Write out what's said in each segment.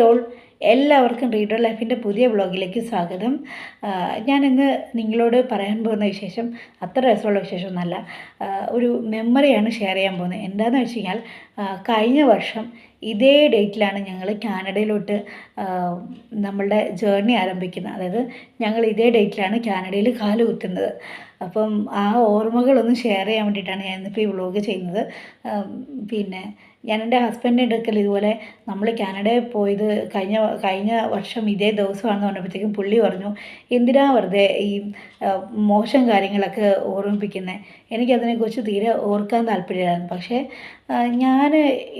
All എല്ലാവർക്കും reader ലൈഫിൻ്റെ പുതിയ വ്ളോഗിലേക്ക് സ്വാഗതം. ഞാനിന്ന് നിങ്ങളോട് പറയാൻ പോകുന്ന വിശേഷം അത്ര രസമുള്ള വിശേഷമൊന്നുമല്ല. ഒരു മെമ്മറിയാണ് ഷെയർ ചെയ്യാൻ പോകുന്നത്. എന്താണെന്ന് വെച്ച് കഴിഞ്ഞാൽ കഴിഞ്ഞ വർഷം ഇതേ ഡേറ്റിലാണ് ഞങ്ങൾ കാനഡയിലോട്ട് നമ്മളുടെ ജേർണി ആരംഭിക്കുന്നത്. അതായത് ഞങ്ങൾ ഇതേ ഡേറ്റിലാണ് കാനഡയിൽ കാല് കുത്തുന്നത്. അപ്പം ആ ഓർമ്മകളൊന്ന് ഷെയർ ചെയ്യാൻ വേണ്ടിയിട്ടാണ് ഞാനിപ്പോൾ ഈ വ്ളോഗ് ചെയ്യുന്നത്. പിന്നെ ഞാൻ എൻ്റെ ഹസ്ബൻഡിൻ്റെ അടുക്കൽ ഇതുപോലെ നമ്മൾ കാനഡയിൽ പോയത് കഴിഞ്ഞ വർഷം ഇതേ ദിവസമാണെന്ന് പറഞ്ഞപ്പോഴത്തേക്കും പുള്ളി പറഞ്ഞു, എന്തിനാ വെറുതെ ഈ മോശം കാര്യങ്ങളൊക്കെ ഓർമ്മിപ്പിക്കുന്നത്, എനിക്കതിനെക്കുറിച്ച് തീരെ ഓർക്കാൻ താല്പര്യമായിരുന്നു. പക്ഷേ ഞാൻ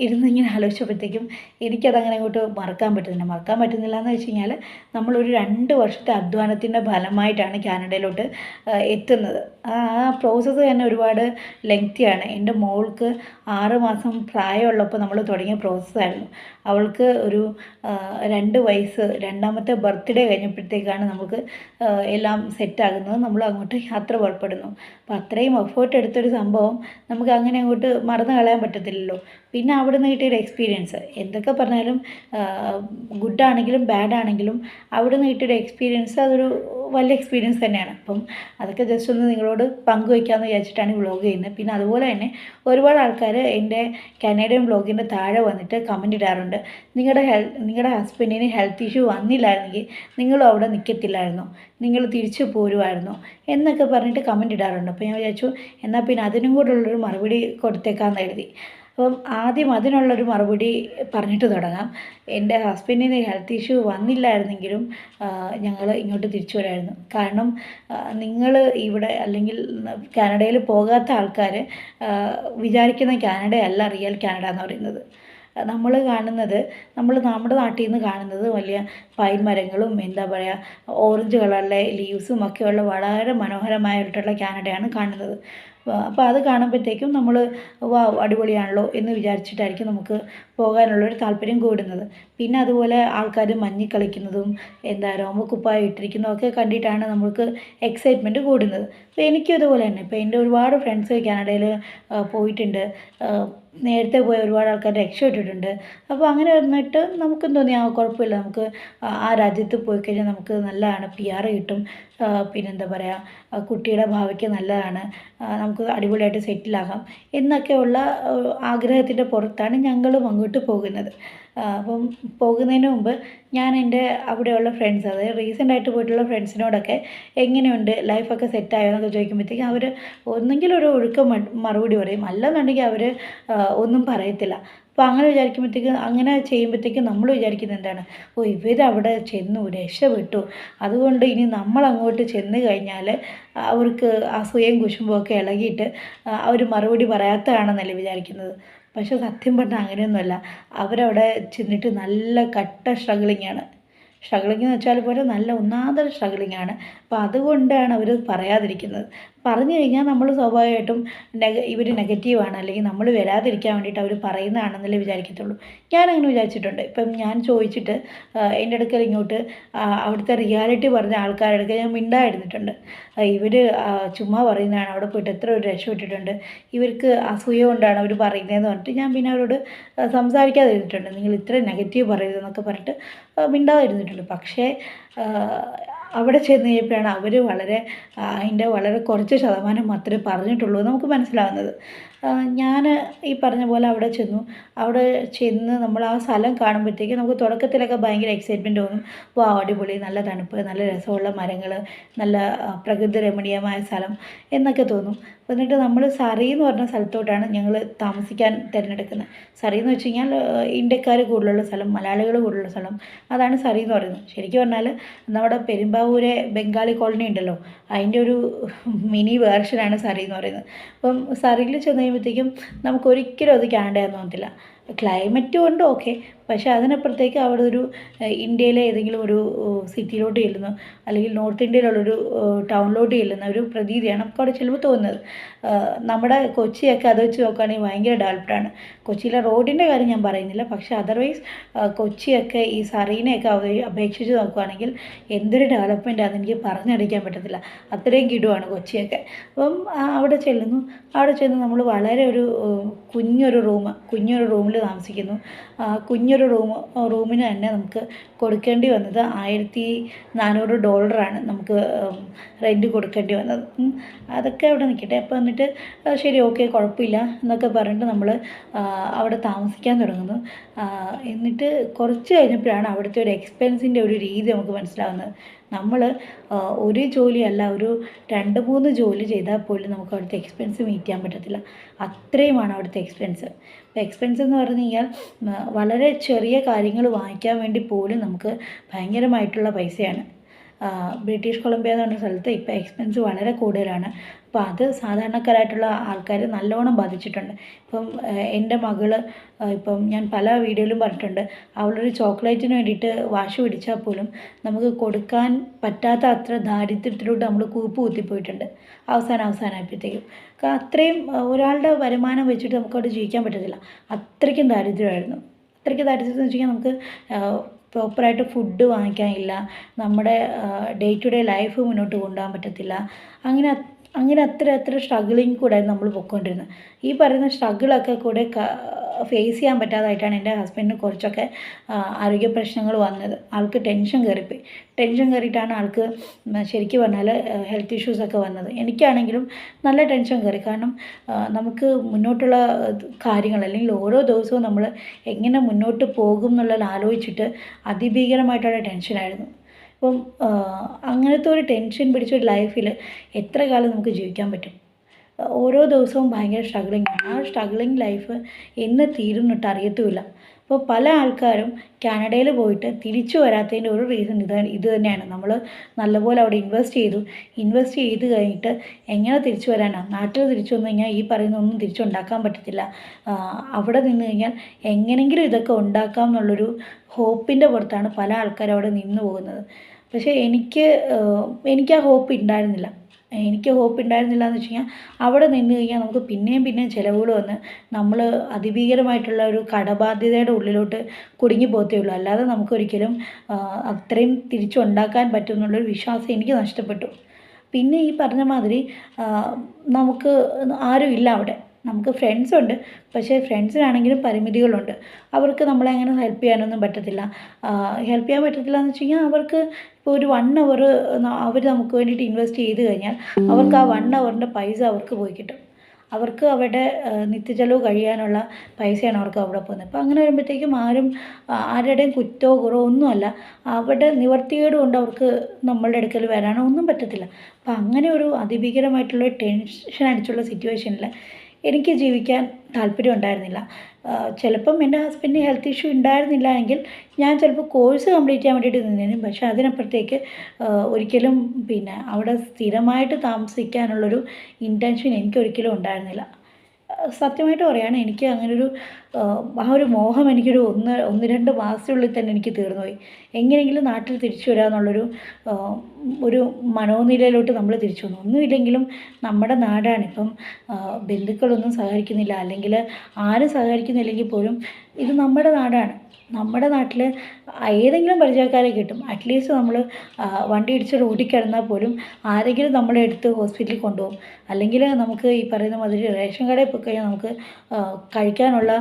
ഇരുന്നിങ്ങനെ ആലോചിച്ചപ്പോഴത്തേക്കും എനിക്കതങ്ങനെ അങ്ങോട്ട് മറക്കാൻ പറ്റുന്നില്ല എന്ന് വെച്ച് കഴിഞ്ഞാൽ നമ്മളൊരു 2 വർഷത്തെ അധ്വാനത്തിൻ്റെ ഫലമായിട്ടാണ് കാനഡയിലോട്ട് എത്തുന്നത്. ആ പ്രോസസ്സ് തന്നെ ഒരുപാട് ലെങ്തിയാണ്. എൻ്റെ മോൾക്ക് 6 മാസം പ്രായമുള്ളപ്പോൾ നമ്മൾ തുടങ്ങിയ പ്രോസസ്സായിരുന്നു. അവൾക്ക് ഒരു 2 വയസ്സ്, രണ്ടാമത്തെ ബർത്ത്ഡേ കഴിഞ്ഞപ്പോഴത്തേക്കാണ് നമുക്ക് എല്ലാം സെറ്റാകുന്നത്. നമ്മൾ അങ്ങോട്ട് യാത്ര പുറപ്പെടുന്നു. അപ്പോൾ അത്രയും എഫേർട്ട് എടുത്തൊരു സംഭവം നമുക്ക് അങ്ങനെ അങ്ങോട്ട് മറന്നു കളയാൻ പറ്റത്തില്ലല്ലോ. പിന്നെ അവിടെ നിന്ന് കിട്ടിയൊരു എക്സ്പീരിയൻസ്, എന്തൊക്കെ പറഞ്ഞാലും ഗുഡാണെങ്കിലും ബാഡാണെങ്കിലും അവിടെ നിന്ന് കിട്ടിയൊരു എക്സ്പീരിയൻസ് അതൊരു വലിയ എക്സ്പീരിയൻസ് തന്നെയാണ്. അപ്പം അതൊക്കെ ജസ്റ്റ് ഒന്ന് നിങ്ങളോട് പങ്കുവയ്ക്കാമെന്ന് വിചാരിച്ചിട്ടാണ് ഈ വ്ളോഗ് ചെയ്യുന്നത്. പിന്നെ അതുപോലെ തന്നെ ഒരുപാട് ആൾക്കാർ എൻ്റെ കനേഡിയൻ വ്ളോഗിൻ്റെ താഴെ വന്നിട്ട് കമൻറ്റ് ഇടാറുണ്ട്, നിങ്ങളുടെ ഹസ്ബൻഡിന് ഹെൽത്ത് ഇഷ്യൂ വന്നില്ലായിരുന്നെങ്കിൽ നിങ്ങളും അവിടെ നിൽക്കത്തില്ലായിരുന്നു, നിങ്ങൾ തിരിച്ചു പോരുമായിരുന്നു എന്നൊക്കെ പറഞ്ഞിട്ട് കമൻറ്റ് ഇടാറുണ്ട്. അപ്പോൾ ഞാൻ വിചാരിച്ചു എന്നാൽ പിന്നെ അതിനും കൂടെ ഉള്ളൊരു മറുപടി കൊടുത്തേക്കാമെന്ന് എഴുതി. അപ്പം ആദ്യം അതിനുള്ളൊരു മറുപടി പറഞ്ഞിട്ട് തുടങ്ങാം. എൻ്റെ ഹസ്ബൻഡിന് ഹെൽത്ത് ഇഷ്യൂ വന്നില്ലായിരുന്നെങ്കിലും ഞങ്ങൾ ഇങ്ങോട്ട് തിരിച്ചു വരായിരുന്നു. കാരണം നിങ്ങൾ ഇവിടെ അല്ലെങ്കിൽ കാനഡയിൽ പോകാത്ത ആൾക്കാർ വിചാരിക്കുന്ന കാനഡയല്ല റിയൽ കാനഡ എന്ന് പറയുന്നത്. നമ്മൾ കാണുന്നത്, നമ്മുടെ നാട്ടിൽ നിന്ന് കാണുന്നത് വലിയ പൈൻ മരങ്ങളും എന്താ പറയുക ഓറഞ്ച് കളറിലെ ലീവ്സും ഒക്കെയുള്ള വളരെ മനോഹരമായിട്ടുള്ള കാനഡയാണ് കാണുന്നത്. അപ്പോൾ അത് കാണുമ്പോഴത്തേക്കും നമ്മൾ വാ അടിപൊളിയാണല്ലോ എന്ന് വിചാരിച്ചിട്ടായിരിക്കും നമുക്ക് പോകാനുള്ളൊരു താല്പര്യം കൂടുന്നത്. പിന്നെ അതുപോലെ ആൾക്കാർ മഞ്ഞിൽ കളിക്കുന്നതും എന്താ രോമക്കുപ്പായം ഇട്ടിരിക്കുന്നതൊക്കെ കണ്ടിട്ടാണ് നമുക്ക് എക്സൈറ്റ്മെൻറ്റ് കൂടുന്നത്. അപ്പോൾ എനിക്കും അതുപോലെ തന്നെ. ഇപ്പോൾ എൻ്റെ ഒരുപാട് ഫ്രണ്ട്സ് കാനഡയിൽ പോയിട്ടുണ്ട്. നേരത്തെ പോയ ഒരുപാട് ആൾക്കാർ രക്ഷപ്പെട്ടിട്ടുണ്ട്. അപ്പോൾ അങ്ങനെ വന്നിട്ട് നമുക്കും തോന്നി കുഴപ്പമില്ല, നമുക്ക് ആ രാജ്യത്ത് പോയി കഴിഞ്ഞാൽ നമുക്ക് നല്ലതാണ്, PR കിട്ടും, പിന്നെന്താ പറയുക കുട്ടിയുടെ ഭാവിക്ക് നല്ലതാണ്, നമുക്ക് അടിപൊളിയായിട്ട് സെറ്റിലാകാം എന്നൊക്കെയുള്ള ആഗ്രഹത്തിൻ്റെ പുറത്താണ് ഞങ്ങളും അങ്ങോട്ട് പോകുന്നത്. അപ്പം പോകുന്നതിന് മുമ്പ് ഞാൻ എൻ്റെ അവിടെയുള്ള ഫ്രണ്ട്സ്, അതായത് റീസെൻ്റായിട്ട് പോയിട്ടുള്ള ഫ്രണ്ട്സിനോടൊക്കെ എങ്ങനെയുണ്ട് ലൈഫൊക്കെ സെറ്റായോ എന്നൊക്കെ ചോദിക്കുമ്പോഴത്തേക്കും അവർ ഒന്നെങ്കിൽ ഒരു ഒഴുക്ക മറുപടി പറയും, അല്ലെന്നുണ്ടെങ്കിൽ അവർ ഒന്നും പറയത്തില്ല. അപ്പോൾ അങ്ങനെ ചെയ്യുമ്പോഴത്തേക്കും നമ്മൾ വിചാരിക്കുന്നത് എന്താണ്, ഇവരവിടെ ചെന്നു രക്ഷപ്പെട്ടു, അതുകൊണ്ട് ഇനി നമ്മളങ്ങോട്ട് ചെന്ന് കഴിഞ്ഞാൽ അവർക്ക് അസൂയയും കുശുമ്പൊക്കെ ഇളകിയിട്ട് അവർ മറുപടി പറയാത്തതാണെന്നല്ലേ വിചാരിക്കുന്നത്. പക്ഷെ സത്യം പറഞ്ഞാൽ അങ്ങനെയൊന്നുമല്ല. അവരവിടെ ചെന്നിട്ട് നല്ല കട്ട സ്ട്രഗിളിങ്ങാണ്. എന്ന് വെച്ചാൽ പോലെ നല്ല ഒന്നാന്തര സ്ട്രഗിളിങ്ങാണ്. അപ്പോൾ അതുകൊണ്ടാണ് അവർ പറയാതിരിക്കുന്നത്. പറഞ്ഞു കഴിഞ്ഞാൽ നമ്മൾ സ്വാഭാവികമായിട്ടും ഇവർ നെഗറ്റീവാണ് അല്ലെങ്കിൽ നമ്മൾ വരാതിരിക്കാൻ വേണ്ടിയിട്ട് അവർ പറയുന്നതാണെന്നല്ലേ വിചാരിക്കത്തുള്ളൂ. ഞാനങ്ങനെ വിചാരിച്ചിട്ടുണ്ട്. ഇപ്പം ഞാൻ ചോദിച്ചിട്ട് എൻ്റെ അടുക്കൽ ഇങ്ങോട്ട് അവിടുത്തെ റിയാലിറ്റി പറഞ്ഞ ആൾക്കാരുടെ അടുക്കൽ ഞാൻ മിണ്ടായിരുന്നിട്ടുണ്ട്. ഇവർ ചുമ്മാ പറയുന്നതാണ്, അവിടെ പോയിട്ട് എത്ര ഒരു രക്ഷപ്പെട്ടിട്ടുണ്ട്, ഇവർക്ക് അസൂയ കൊണ്ടാണ് അവർ പറയുന്നതെന്ന് പറഞ്ഞിട്ട് ഞാൻ പിന്നെ അവരോട് സംസാരിക്കാതിരുന്നിട്ടുണ്ട്. നിങ്ങൾ ഇത്ര നെഗറ്റീവ് പറയരുതെന്നൊക്കെ പറഞ്ഞിട്ട് മിണ്ടാതിരുന്നിട്ടുണ്ട്. പക്ഷേ അവിടെ ചെന്ന് കഴിഞ്ഞപ്പോഴാണ് അവർ അതിൻ്റെ വളരെ കുറച്ച് ശതമാനം മാത്രമേ പറഞ്ഞിട്ടുള്ളൂ നമുക്ക് മനസ്സിലാവുന്നത്. ഞാൻ ഈ പറഞ്ഞ പോലെ അവിടെ ചെന്ന് നമ്മൾ ആ സ്ഥലം കാണുമ്പോഴത്തേക്കും നമുക്ക് തുടക്കത്തിലൊക്കെ ഭയങ്കര എക്സൈറ്റ്മെൻറ്റ് തോന്നും. അടിപൊളി, നല്ല തണുപ്പ്, നല്ല രസമുള്ള മരങ്ങൾ, നല്ല പ്രകൃതി രമണീയമായ സ്ഥലം എന്നൊക്കെ തോന്നും. എന്നിട്ട് നമ്മൾ സറി എന്ന് പറഞ്ഞ സ്ഥലത്തോട്ടാണ് ഞങ്ങൾ താമസിക്കാൻ തിരഞ്ഞെടുക്കുന്നത്. സറി എന്ന് വെച്ച് കഴിഞ്ഞാൽ ഇന്ത്യക്കാർ കൂടുതലുള്ള സ്ഥലം, മലയാളികൾ കൂടുതലുള്ള സ്ഥലം, അതാണ് സറി എന്ന് പറയുന്നത്. ശരിക്കും പറഞ്ഞാൽ നമ്മുടെ പെരുമ്പാവൂരെ ബംഗാളി കോളനി ഉണ്ടല്ലോ, അതിൻ്റെ ഒരു മിനി വേർഷനാണ് സറി എന്ന് പറയുന്നത്. അപ്പം സറിയിൽ ചെന്ന് കഴിയുമ്പോഴത്തേക്കും നമുക്കൊരിക്കലും അത് കാനഡയാന്ന് തോന്നത്തില്ല. ക്ലൈമറ്റും ഉണ്ട് ഓക്കെ, പക്ഷേ അതിനപ്പുറത്തേക്ക് അവിടെ ഒരു ഇന്ത്യയിലെ ഏതെങ്കിലും ഒരു സിറ്റിയിലോട്ട് ചെല്ലുന്നു അല്ലെങ്കിൽ നോർത്ത് ഇന്ത്യയിലുള്ളൊരു ടൗണിലോട്ട് ചെല്ലുന്ന ഒരു പ്രതീതിയാണ് നമുക്ക് അവിടെ ചെല്ലുമ്പോൾ തോന്നുന്നത്. നമ്മുടെ കൊച്ചിയൊക്കെ അത് വെച്ച് നോക്കുകയാണെങ്കിൽ ഭയങ്കര ഡെവലപ്ഡാണ്. കൊച്ചിയിലെ റോഡിൻ്റെ കാര്യം ഞാൻ പറയുന്നില്ല, പക്ഷേ അതർവൈസ് കൊച്ചിയൊക്കെ ഈ സറീനെയൊക്കെ അപേക്ഷിച്ച് നോക്കുകയാണെങ്കിൽ എന്തൊരു ഡെവലപ്മെൻറ്റാണെന്ന് എനിക്ക് പറഞ്ഞറിയിക്കാൻ പറ്റത്തില്ല. അത്രയും കിടുവാണ് കൊച്ചിയൊക്കെ. അപ്പം അവിടെ ചെന്ന് നമ്മൾ വളരെ ഒരു കുഞ്ഞൊരു റൂമിൽ താമസിക്കുന്നു. കുഞ്ഞൊരു റൂമിന് തന്നെ നമുക്ക് കൊടുക്കേണ്ടി വന്നത് $1400 നമുക്ക് റെൻറ്റ് കൊടുക്കേണ്ടി വന്നത്. അതൊക്കെ അവിടെ നിൽക്കട്ടെ. അപ്പോൾ എന്നിട്ട് ശരി, ഓക്കെ, കുഴപ്പമില്ല എന്നൊക്കെ പറഞ്ഞിട്ട് നമ്മൾ അവിടെ താമസിക്കാൻ തുടങ്ങുന്നു. എന്നിട്ട് കുറച്ച് കഴിഞ്ഞപ്പോഴാണ് അവിടുത്തെ ഒരു എക്സ്പെൻസിൻ്റെ ഒരു രീതി നമുക്ക് മനസ്സിലാവുന്നത്. നമ്മൾ ഒരു ജോലിയല്ല, ഒരു 2-3 ജോലി ചെയ്താൽ പോലും നമുക്ക് അവിടുത്തെ എക്സ്പെൻസ് മീറ്റ് ചെയ്യാൻ പറ്റത്തില്ല. അത്രയുമാണ് അവിടുത്തെ എക്സ്പെൻസ്. അപ്പോൾ എക്സ്പെൻസ് എന്ന് പറഞ്ഞു കഴിഞ്ഞാൽ വളരെ ചെറിയ കാര്യങ്ങൾ വാങ്ങിക്കാൻ വേണ്ടി പോലും നമുക്ക് ഭയങ്കരമായിട്ടുള്ള പൈസയാണ്. ബ്രിട്ടീഷ് കൊളംബിയ എന്ന് പറഞ്ഞ സ്ഥലത്ത് ഇപ്പോൾ എക്സ്പെൻസ് വളരെ കൂടുതലാണ്. അപ്പോൾ അത് സാധാരണക്കാരായിട്ടുള്ള ആൾക്കാർ നല്ലോണം ബാധിച്ചിട്ടുണ്ട്. ഇപ്പം എൻ്റെ മകൾ, ഇപ്പം ഞാൻ പല വീഡിയോയിലും പറഞ്ഞിട്ടുണ്ട്, അവളൊരു ചോക്ലേറ്റിന് വേണ്ടിയിട്ട് വാശി പിടിച്ചാൽ പോലും നമുക്ക് കൊടുക്കാൻ പറ്റാത്ത അത്ര ദാരിദ്ര്യത്തിലോട്ട് നമ്മൾ കൂപ്പ് കുത്തിപ്പോയിട്ടുണ്ട് അവസാനമായപ്പോഴത്തേക്കും. അത്രയും ഒരാളുടെ വരുമാനം വെച്ചിട്ട് നമുക്കവിടെ ജീവിക്കാൻ പറ്റത്തില്ല. അത്രയ്ക്കും ദാരിദ്ര്യമായിരുന്നു. അത്രയ്ക്ക് ദാരിദ്ര്യം എന്ന് വെച്ച് കഴിഞ്ഞാൽ നമുക്ക് പ്രോപ്പറായിട്ട് ഫുഡ് വാങ്ങിക്കാനില്ല, നമ്മുടെ ഡേ ടു ഡേ ലൈഫ് മുന്നോട്ട് കൊണ്ടുപോകാൻ പറ്റത്തില്ല. അങ്ങനെ അത്ര സ്ട്രഗിളിങ് കൂടെ നമ്മൾ പോയിക്കൊണ്ടിരുന്നത്. ഈ പറയുന്ന സ്ട്രഗിളൊക്കെ കൂടെ ഫേസ് ചെയ്യാൻ പറ്റാതായിട്ടാണ് എൻ്റെ ഹസ്ബൻഡിന് കുറച്ചൊക്കെ ആരോഗ്യ പ്രശ്നങ്ങൾ വന്നത്. ആൾക്ക് ടെൻഷൻ കയറിയിട്ടാണ് ആൾക്ക് ശരിക്കും പറഞ്ഞാൽ ഹെൽത്ത് ഇഷ്യൂസൊക്കെ വന്നത്. എനിക്കാണെങ്കിലും നല്ല ടെൻഷൻ കയറി. കാരണം നമുക്ക് മുന്നോട്ടുള്ള കാര്യങ്ങൾ, അല്ലെങ്കിൽ ഓരോ ദിവസവും നമ്മൾ എങ്ങനെ മുന്നോട്ട് പോകും എന്നുള്ളത് ആലോചിച്ചിട്ട് അതിഭീകരമായിട്ടുള്ള ടെൻഷനായിരുന്നു. അപ്പം അങ്ങനത്തെ ഒരു ടെൻഷൻ പിടിച്ചൊരു ലൈഫിൽ എത്ര കാലം നമുക്ക് ജീവിക്കാൻ പറ്റും? ഓരോ ദിവസവും ഭയങ്കര സ്ട്രഗ്ലിങ്ങാണ്. ആ സ്ട്രഗ്ലിങ് ലൈഫ് എന്ന് തീരും എന്നിട്ട് അറിയത്തുമില്ല. അപ്പോൾ പല ആൾക്കാരും കാനഡയിൽ പോയിട്ട് തിരിച്ചു വരാത്തതിൻ്റെ ഒരു റീസൺ ഇത് തന്നെയാണ്. നമ്മൾ നല്ലപോലെ അവിടെ ഇൻവെസ്റ്റ് ചെയ്ത് കഴിഞ്ഞിട്ട് എങ്ങനെ തിരിച്ചു വരാനാണ്? നാട്ടിൽ തിരിച്ചു വന്നു കഴിഞ്ഞാൽ ഈ പറയുന്നൊന്നും തിരിച്ചുണ്ടാക്കാൻ പറ്റത്തില്ല. അവിടെ നിന്ന് കഴിഞ്ഞാൽ എങ്ങനെയെങ്കിലും ഇതൊക്കെ ഉണ്ടാക്കാം എന്നുള്ളൊരു ഹോപ്പിൻ്റെ പുറത്താണ് പല ആൾക്കാരും അവിടെ നിന്ന് പോകുന്നത്. പക്ഷേ എനിക്ക് ആ ഹോപ്പ് ഉണ്ടായിരുന്നില്ല. എന്ന് വെച്ച് കഴിഞ്ഞാൽ അവിടെ നിന്ന് കഴിഞ്ഞാൽ നമുക്ക് പിന്നെയും ചിലവുകൾ വന്ന് നമ്മൾ അതിഭീകരമായിട്ടുള്ള ഒരു കടബാധ്യതയുടെ ഉള്ളിലോട്ട് കുടുങ്ങി പോകത്തേ ഉള്ളൂ. അല്ലാതെ നമുക്കൊരിക്കലും അത്രയും തിരിച്ചുണ്ടാക്കാൻ പറ്റും എന്നുള്ളൊരു വിശ്വാസം എനിക്ക് നഷ്ടപ്പെട്ടു. പിന്നെ ഈ പറഞ്ഞ മാതിരി നമുക്ക് ആരും ഇല്ല അവിടെ. നമുക്ക് ഫ്രണ്ട്സുണ്ട്, പക്ഷേ ഫ്രണ്ട്സിനാണെങ്കിലും പരിമിതികളുണ്ട്. അവർക്ക് നമ്മളെ അങ്ങനെ ഹെൽപ്പ് ചെയ്യാനൊന്നും പറ്റത്തില്ല. എന്ന് വെച്ച് കഴിഞ്ഞാൽ അവർക്ക് ഇപ്പോൾ ഒരു 1 അവർ നമുക്ക് വേണ്ടിയിട്ട് ഇൻവെസ്റ്റ് ചെയ്ത് കഴിഞ്ഞാൽ അവർക്ക് ആ 1 അവറിൻ്റെ പൈസ അവർക്ക് പോയി കിട്ടും. അവർക്ക് അവരുടെ നിത്യചെലവ് കഴിയാനുള്ള പൈസയാണ് അവർക്ക് അവിടെ പോകുന്നത്. അപ്പോൾ അങ്ങനെ വരുമ്പോഴത്തേക്കും ആരുടെയും കുറ്റമോ കുറവോ ഒന്നുമല്ല, അവരുടെ നിവർത്തികേട് കൊണ്ട് അവർക്ക് നമ്മളുടെ അടുക്കൽ വരാനോ ഒന്നും പറ്റത്തില്ല. അപ്പോൾ അങ്ങനെ ഒരു അതിഭീകരമായിട്ടുള്ള ടെൻഷൻ അടിച്ചുള്ള സിറ്റുവേഷനിൽ എനിക്ക് ജീവിക്കാൻ താല്പര്യം ഉണ്ടായിരുന്നില്ല. ചിലപ്പം എൻ്റെ ഹസ്ബൻഡിന് ഹെൽത്ത് ഇഷ്യൂ ഉണ്ടായിരുന്നില്ല എങ്കിൽ ഞാൻ ചിലപ്പോൾ കോഴ്സ് കംപ്ലീറ്റ് ചെയ്യാൻ വേണ്ടിയിട്ട് നിന്നേനും. പക്ഷേ അതിനപ്പുറത്തേക്ക് ഒരിക്കലും അവിടെ സ്ഥിരമായിട്ട് താമസിക്കാനുള്ളൊരു ഇൻറ്റൻഷൻ എനിക്കൊരിക്കലും ഉണ്ടായിരുന്നില്ല. സത്യമായിട്ട് പറയുകയാണ്, എനിക്ക് അങ്ങനൊരു ആ ഒരു മോഹം എനിക്കൊരു 1-2 മാസത്തിനുള്ളിൽ തന്നെ എനിക്ക് തീർന്നുപോയി. എങ്ങനെയെങ്കിലും നാട്ടിൽ തിരിച്ചു വരാമെന്നുള്ളൊരു ഒരു മനോനിലയിലോട്ട് നമ്മൾ തിരിച്ചു വന്നു. ഒന്നുമില്ലെങ്കിലും നമ്മുടെ നാടാണ്. ഇപ്പം ബന്ധുക്കളൊന്നും സഹകരിക്കുന്നില്ല, അല്ലെങ്കിൽ ആരും സഹകരിക്കുന്നില്ലെങ്കിൽ പോലും ഇത് നമ്മുടെ നാടാണ്. നമ്മുടെ നാട്ടിൽ ഏതെങ്കിലും പരിചയക്കാരെ കിട്ടും. അറ്റ്ലീസ്റ്റ് നമ്മൾ വണ്ടി ഇടിച്ച് റോഡിൽ കിടന്നാൽ പോലും ആരെങ്കിലും നമ്മളെ എടുത്ത് ഹോസ്പിറ്റലിൽ കൊണ്ടുപോകും. അല്ലെങ്കിൽ നമുക്ക് ഈ പറയുന്ന മാതിരി റേഷൻ കടയിൽ പോയി കഴിഞ്ഞാൽ നമുക്ക് കഴിക്കാനുള്ള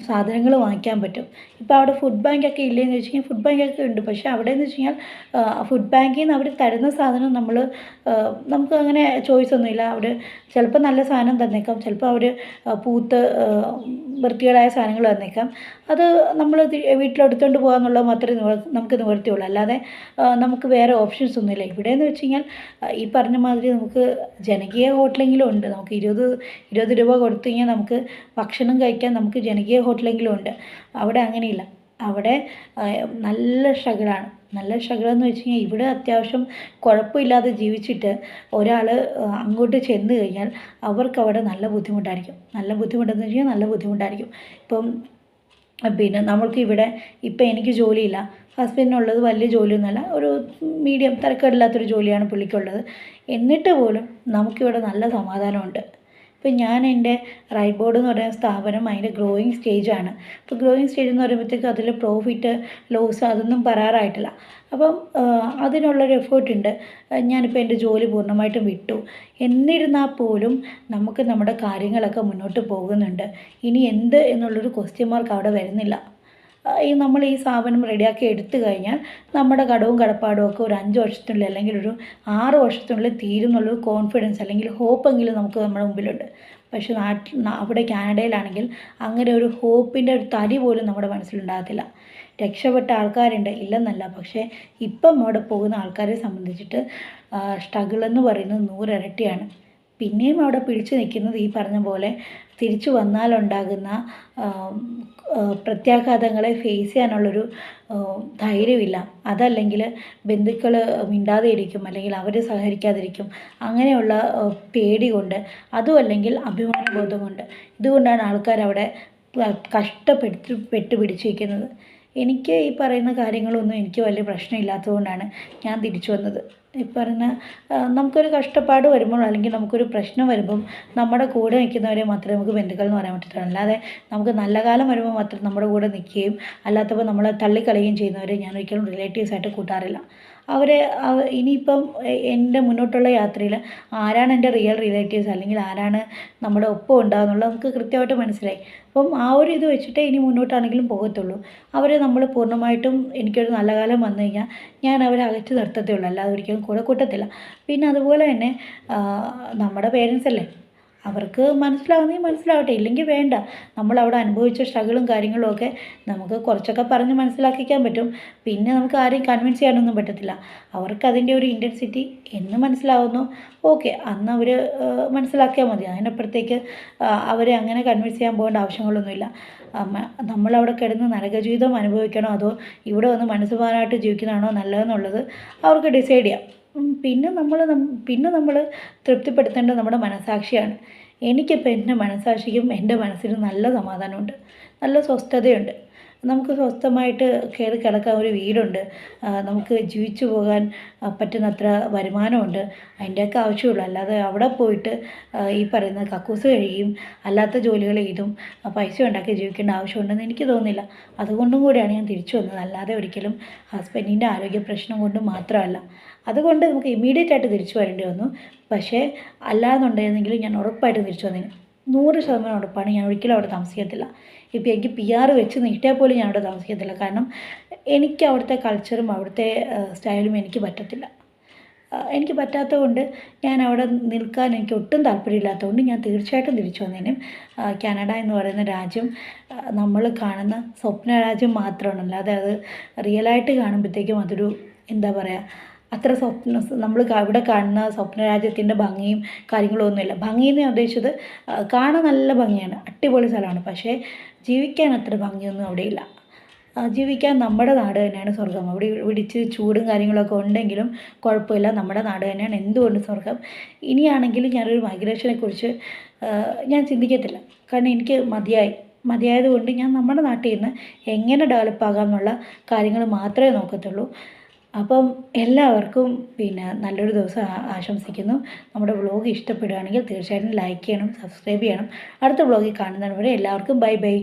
സാധനങ്ങൾ വാങ്ങിക്കാൻ പറ്റും. ഇപ്പോൾ അവിടെ ഫുഡ് ബാങ്കൊക്കെ ഇല്ലയെന്ന് വെച്ച് കഴിഞ്ഞാൽ ഫുഡ് ബാങ്കൊക്കെ ഉണ്ട്. പക്ഷേ അവിടെയെന്ന് വെച്ച് കഴിഞ്ഞാൽ ഫുഡ് ബാങ്കിൽ നിന്ന് അവർ തരുന്ന സാധനം നമുക്ക് അങ്ങനെ ചോയ്സ് ഒന്നുമില്ല. അവർ ചിലപ്പോൾ നല്ല സാധനം തന്നേക്കാം, ചിലപ്പോൾ അവർ പൂത്ത് വൃത്തികേടായ സാധനങ്ങൾ തന്നേക്കാം. അത് നമ്മൾ വീട്ടിലെടുത്തുകൊണ്ട് പോകാമെന്നുള്ളത് മാത്രമേ നമുക്ക് നിവർത്തിയുള്ളൂ. അല്ലാതെ നമുക്ക് വേറെ ഓപ്ഷൻസ് ഒന്നുമില്ല. ഇവിടെയെന്ന് വെച്ച് കഴിഞ്ഞാൽ ഈ പറഞ്ഞ മാതിരി നമുക്ക് ജനകീയ ഹോട്ടലെങ്കിലും ഉണ്ട്. നമുക്ക് 20 രൂപ കൊടുത്തു കഴിഞ്ഞാൽ നമുക്ക് ഭക്ഷണം കഴിക്കാൻ നമുക്ക് ജനകീയ ഹോട്ടലെങ്കിലും ഉണ്ട്. അവിടെ അങ്ങനെയില്ല. അവിടെ നല്ല സ്ട്രഗിളാണ്. നല്ല സ്ട്രഗിളെന്ന് വെച്ച് കഴിഞ്ഞാൽ ഇവിടെ അത്യാവശ്യം കുഴപ്പമില്ലാതെ ജീവിച്ചിട്ട് ഒരാൾ അങ്ങോട്ട് ചെന്ന് കഴിഞ്ഞാൽ അവർക്കവിടെ നല്ല ബുദ്ധിമുട്ടായിരിക്കും. നല്ല ബുദ്ധിമുട്ടെന്ന് വെച്ച് കഴിഞ്ഞാൽ നല്ല ബുദ്ധിമുട്ടായിരിക്കും. ഇപ്പം നമ്മൾക്ക് ഇവിടെ ഇപ്പം എനിക്ക് ജോലിയില്ല, ഹസ്ബൻഡിനുള്ളത് വലിയ ജോലിയൊന്നുമല്ല, ഒരു മീഡിയം തരക്കേടില്ലാത്തൊരു ജോലിയാണ് പുള്ളിക്കുള്ളത്. എന്നിട്ട് പോലും നമുക്കിവിടെ നല്ല സമാധാനമുണ്ട്. ഇപ്പോൾ ഞാൻ എൻ്റെ റൈറ്റ് ബോർഡ് എന്ന് പറയുന്ന സ്ഥാപനം അതിൻ്റെ ഗ്രോയിങ് സ്റ്റേജാണ്. ഇപ്പോൾ ഗ്രോയിങ് സ്റ്റേജ് എന്ന് പറയുമ്പോഴത്തേക്കും അതിൽ പ്രോഫിറ്റ് ലോസ് അതൊന്നും പറയാറായിട്ടില്ല. അപ്പം അതിനുള്ളൊരു എഫേർട്ടുണ്ട്. ഞാനിപ്പോൾ എൻ്റെ ജോലി പൂർണ്ണമായിട്ടും വിട്ടു. എന്നിരുന്നാൽ പോലും നമുക്ക് നമ്മുടെ കാര്യങ്ങളൊക്കെ മുന്നോട്ട് പോകുന്നുണ്ട്. ഇനി എന്ത് എന്നുള്ളൊരു ക്വസ്റ്റ്യൻ മാർക്ക് അവിടെ വരുന്നില്ല. നമ്മൾ ഈ സ്ഥാപനം റെഡിയാക്കി എടുത്തു കഴിഞ്ഞാൽ നമ്മുടെ കടവും കടപ്പാടും ഒക്കെ ഒരു 5 വർഷത്തിനുള്ളിൽ അല്ലെങ്കിൽ ഒരു 6 വർഷത്തിനുള്ളിൽ തീരും എന്നുള്ളൊരു കോൺഫിഡൻസ് അല്ലെങ്കിൽ ഹോപ്പെങ്കിലും നമുക്ക് നമ്മുടെ മുമ്പിലുണ്ട്. പക്ഷേ അവിടെ കാനഡയിലാണെങ്കിൽ അങ്ങനെ ഒരു ഹോപ്പിൻ്റെ ഒരു തരി പോലും നമ്മുടെ മനസ്സിലുണ്ടാകത്തില്ല. രക്ഷപ്പെട്ട ആൾക്കാരുണ്ട്, ഇല്ലെന്നല്ല. പക്ഷേ ഇപ്പം അവിടെ പോകുന്ന ആൾക്കാരെ സംബന്ധിച്ചിട്ട് സ്ട്രഗിൾ എന്ന് പറയുന്നത് 100 ഇരട്ടിയാണ്. പിന്നെയും അവിടെ പിടിച്ചു നിൽക്കുന്നത് ഈ പറഞ്ഞ പോലെ തിരിച്ചു വന്നാലുണ്ടാകുന്ന പ്രത്യാഘാതങ്ങളെ ഫേസ് ചെയ്യാനുള്ളൊരു ധൈര്യമില്ല. അതല്ലെങ്കിൽ ബന്ധുക്കൾ മിണ്ടാതെ ഇരിക്കും, അല്ലെങ്കിൽ അവർ സഹകരിക്കാതിരിക്കും, അങ്ങനെയുള്ള പേടി കൊണ്ട്, അതും അല്ലെങ്കിൽ അഭിമാനബോധം കൊണ്ട്. ഇതുകൊണ്ടാണ് ആൾക്കാരവിടെ പെട്ട് പിടിച്ചിരിക്കുന്നത്. എനിക്ക് ഈ പറയുന്ന കാര്യങ്ങളൊന്നും എനിക്ക് വലിയ പ്രശ്നമില്ലാത്തതുകൊണ്ടാണ് ഞാൻ തിരിച്ചു വന്നത്. ഈ പറയുന്ന നമുക്കൊരു കഷ്ടപ്പാട് വരുമ്പോൾ അല്ലെങ്കിൽ നമുക്കൊരു പ്രശ്നം വരുമ്പം നമ്മുടെ കൂടെ നിൽക്കുന്നവരെ മാത്രമേ നമുക്ക് ബന്ധുക്കൾ എന്ന് പറയാൻ പറ്റത്തുള്ളൂ. അല്ലാതെ നമുക്ക് നല്ല കാലം വരുമ്പോൾ മാത്രം നമ്മുടെ കൂടെ നിൽക്കുകയും അല്ലാത്തപ്പോൾ നമ്മളെ തള്ളിക്കളയുകയും ചെയ്യുന്നവരെ ഞാൻ ഒരിക്കലും റിലേറ്റീവ്സായിട്ട് കൂട്ടാറില്ല. ഇനിയിപ്പം എൻ്റെ മുന്നോട്ടുള്ള യാത്രയിൽ ആരാണ് എൻ്റെ റിയൽ റിലേറ്റീവ്സ് അല്ലെങ്കിൽ ആരാണ് നമ്മുടെ ഒപ്പം ഉണ്ടാകുന്നുള്ളത് നമുക്ക് കൃത്യമായിട്ട് മനസ്സിലായി. അപ്പം ആ ഒരു ഇത് വെച്ചിട്ടേ ഇനി മുന്നോട്ടാണെങ്കിലും പോകത്തുള്ളൂ. അവരെ നമ്മൾ പൂർണ്ണമായിട്ടും എനിക്കൊരു നല്ല കാലം വന്നു കഴിഞ്ഞാൽ ഞാൻ അവരെ അകറ്റി നിർത്തത്തേ ഉള്ളൂ, അല്ലാതെ ഒരിക്കലും കൂടെ കൂട്ടത്തില്ല. പിന്നെ അതുപോലെ തന്നെ നമ്മുടെ പേരൻസ് അല്ലേ, അവർക്ക് മനസ്സിലാവുന്നെങ്കിൽ മനസ്സിലാവട്ടെ, ഇല്ലെങ്കിൽ വേണ്ട. നമ്മളവിടെ അനുഭവിച്ച സ്ട്രഗിളും കാര്യങ്ങളും ഒക്കെ നമുക്ക് കുറച്ചൊക്കെ പറഞ്ഞ് മനസ്സിലാക്കിക്കാൻ പറ്റും. പിന്നെ നമുക്ക് ആരെയും കൺവിൻസ് ചെയ്യാനൊന്നും പറ്റത്തില്ല. അവർക്ക് അതിൻ്റെ ഒരു ഇൻറ്റൻസിറ്റി എന്ന് മനസ്സിലാവുന്നു, ഓക്കെ, അന്ന് അവർ മനസ്സിലാക്കിയാൽ മതി. അതിനപ്പുറത്തേക്ക് അവരെ അങ്ങനെ കൺവിൻസ് ചെയ്യാൻ പോകേണ്ട ആവശ്യങ്ങളൊന്നുമില്ല. നമ്മളവിടെ കിടന്ന് നരകജീവിതം അനുഭവിക്കണോ അതോ ഇവിടെ വന്ന് മനസ്സുമാനായിട്ട് ജീവിക്കുന്നതാണോ നല്ലതെന്നുള്ളത് അവർക്ക് ഡിസൈഡ് ചെയ്യാം. പിന്നെ നമ്മൾ തൃപ്തിപ്പെടുത്തേണ്ടത് നമ്മുടെ മനസ്സാക്ഷിയാണ്. എനിക്കിപ്പോൾ എൻ്റെ മനസ്സാക്ഷിക്കും എൻ്റെ മനസ്സിനും നല്ല സമാധാനമുണ്ട്, നല്ല സ്വസ്ഥതയുണ്ട്. നമുക്ക് സ്വസ്ഥമായിട്ട് കയറി കിടക്കാൻ ഒരു വീടുണ്ട്, നമുക്ക് ജീവിച്ചു പോകാൻ പറ്റുന്നത്ര വരുമാനമുണ്ട്. അതിൻ്റെയൊക്കെ ആവശ്യമുള്ളൂ. അല്ലാതെ അവിടെ പോയിട്ട് ഈ പറയുന്ന കക്കൂസ് കഴിയും അല്ലാത്ത ജോലികൾ ചെയ്തും പൈസ ഉണ്ടാക്കി ജീവിക്കേണ്ട ആവശ്യമുണ്ടെന്ന് എനിക്ക് തോന്നുന്നില്ല. അതുകൊണ്ടും കൂടിയാണ് ഞാൻ തിരിച്ചു വന്നത്. അല്ലാതെ ഒരിക്കലും ഹസ്ബൻഡിൻ്റെ ആരോഗ്യ പ്രശ്നം കൊണ്ട് മാത്രമല്ല. അതുകൊണ്ട് നമുക്ക് ഇമ്മീഡിയറ്റ് ആയിട്ട് തിരിച്ചു വരേണ്ടി വന്നു. പക്ഷേ അല്ലാന്നുണ്ടായിരുന്നെങ്കിൽ ഞാൻ ഉറപ്പായിട്ടും തിരിച്ചു വന്നേനെ. 100% ഉറപ്പാണ്. ഞാൻ ഒരിക്കലും അവിടെ താമസിക്കത്തില്ല. ഇപ്പോൾ എനിക്ക് PR വെച്ച് നീട്ടിയാൽ പോലും ഞാൻ അവിടെ താമസിക്കത്തില്ല. കാരണം എനിക്ക് അവിടുത്തെ കൾച്ചറും അവിടുത്തെ സ്റ്റൈലും എനിക്ക് പറ്റത്തില്ല. എനിക്ക് പറ്റാത്തതുകൊണ്ട് ഞാൻ അവിടെ നിൽക്കാൻ എനിക്ക് ഒട്ടും താല്പര്യമില്ലാത്തതുകൊണ്ട് ഞാൻ തീർച്ചയായിട്ടും തിരിച്ചു വന്നേനും. കാനഡ എന്ന് പറയുന്ന രാജ്യം നമ്മൾ കാണുന്ന സ്വപ്ന രാജ്യം മാത്രമാണ്. അല്ലാതെ അത് റിയലായിട്ട് കാണുമ്പോഴത്തേക്കും അതൊരു എന്താ പറയുക, അത്ര നമ്മൾ ഇവിടെ കാണുന്ന സ്വപ്നരാജ്യത്തിൻ്റെ ഭംഗിയും കാര്യങ്ങളും ഒന്നുമില്ല. ഭംഗിയെന്ന് ഞാൻ ഉദ്ദേശിച്ചത് കാണാൻ നല്ല ഭംഗിയാണ്, അടിപൊളി സ്ഥലമാണ്. പക്ഷേ ജീവിക്കാൻ അത്ര ഭംഗിയൊന്നും അവിടെയില്ല. ജീവിക്കാൻ നമ്മുടെ നാട് തന്നെയാണ് സ്വർഗം. അവിടെ ഇടിച്ച് ചൂടും കാര്യങ്ങളൊക്കെ ഉണ്ടെങ്കിലും കുഴപ്പമില്ല, നമ്മുടെ നാട് തന്നെയാണ് എന്തുകൊണ്ട് സ്വർഗം. ഇനിയാണെങ്കിലും ഞാനൊരു മൈഗ്രേഷനെക്കുറിച്ച് ഞാൻ ചിന്തിക്കത്തില്ല. കാരണം എനിക്ക് മതിയായതുകൊണ്ട് ഞാൻ നമ്മുടെ നാട്ടിൽ നിന്ന് എങ്ങനെ ഡെവലപ്പ് ആകാമെന്നുള്ള കാര്യങ്ങൾ മാത്രമേ നോക്കത്തുള്ളൂ. അപ്പം എല്ലാവർക്കും നല്ലൊരു ദിവസം ആശംസിക്കുന്നു. നമ്മുടെ വ്ളോഗ് ഇഷ്ടപ്പെടുകയാണെങ്കിൽ തീർച്ചയായിട്ടും ലൈക്ക് ചെയ്യണം, സബ്സ്ക്രൈബ് ചെയ്യണം. അടുത്ത വ്ളോഗിൽ കാണുന്നതുവരെ എല്ലാവർക്കും ബൈ ബൈ.